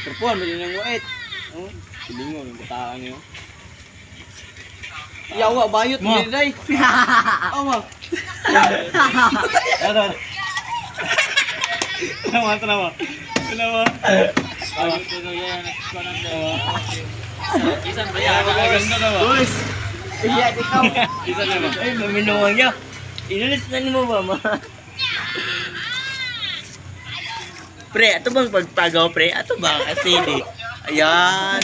Perpuan, bagay niyang wait. Oh, silingon, yung bataan niyo. Yawa, bayot mo din, day. Oh, ma. Ano? Tanawa. Bayot ko yan. Isan ba yan? Ganda na ba? Boys! Iya, ikaw. Isan na ba? Ay, maminuwang niya. Inalis na ni mo ba, ma? Pre, ato bang pagpagaw, pre? Ato ba? Asili. Ayan.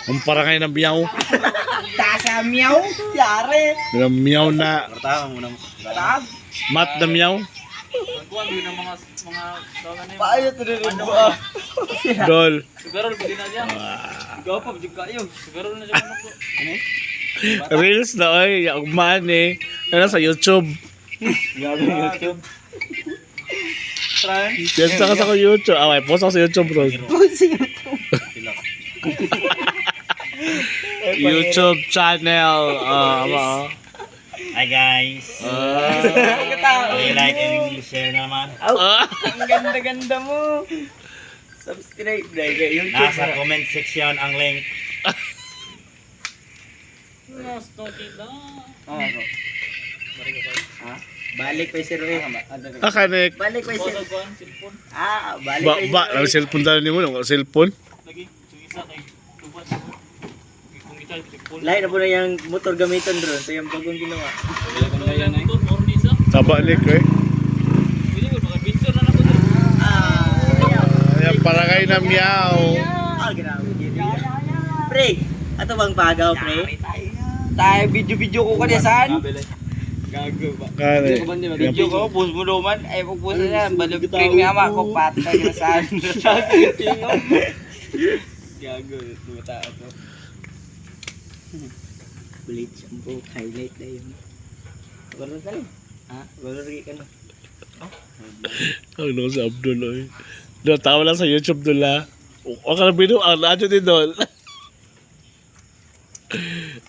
Kumpara kayo ng miyaw. Tasa miyaw. Yare. Ng miyaw na Pertama mo na. Tag. mat na miyaw. Kuha mo ng mga tawagan na yun. Bayot na rin ba? Dol. Sugarol, pwede na siya. Ikaw pa, bigyan kayo. Sugarol na siya. Ano? Reels na oy, yaugman eh. Ano sa YouTube. Gabi ng YouTube. Try. Yan sa ko YouTube. Ah, may post ako sa YouTube, bro. YouTube channel. Hi guys. Like and share naman. Ang ganda-ganda mo. Subscribe na kay YouTube. Nasa comment section ang link. Ha? Balik pa si Roy. Akanek. Balik pa si balik Ba, pa si ba, Roy. ang cellphone tayo ni mo, ang cellphone. Lagi, yung isa kay tubat. Kung isa, tipul. Lain na po na yung motor gamiton bro. Ito yung bagong ginawa. Ganda yan eh. More nisa. Taba lik eh. Pwede mo, maka-picture na ako doon. Ayan, para kayo na miyaw. Grabe. Pre, ato bang pagaw, pre? Tayo video-video ko kanya saan? Gago ba? Kane. Video ko, post mo naman. Ay, pag-post na yan. Balog print nga ama ko, patay na saan. Gago, tumata ako. Kulit shampoo, highlight na yun. Gano'n ka lang. Ha? Gano'n rin ka na. Ang nung sa Abdul oy. Doon, tawa lang sa YouTube doon la. O ka na binu, ang radyo din doon.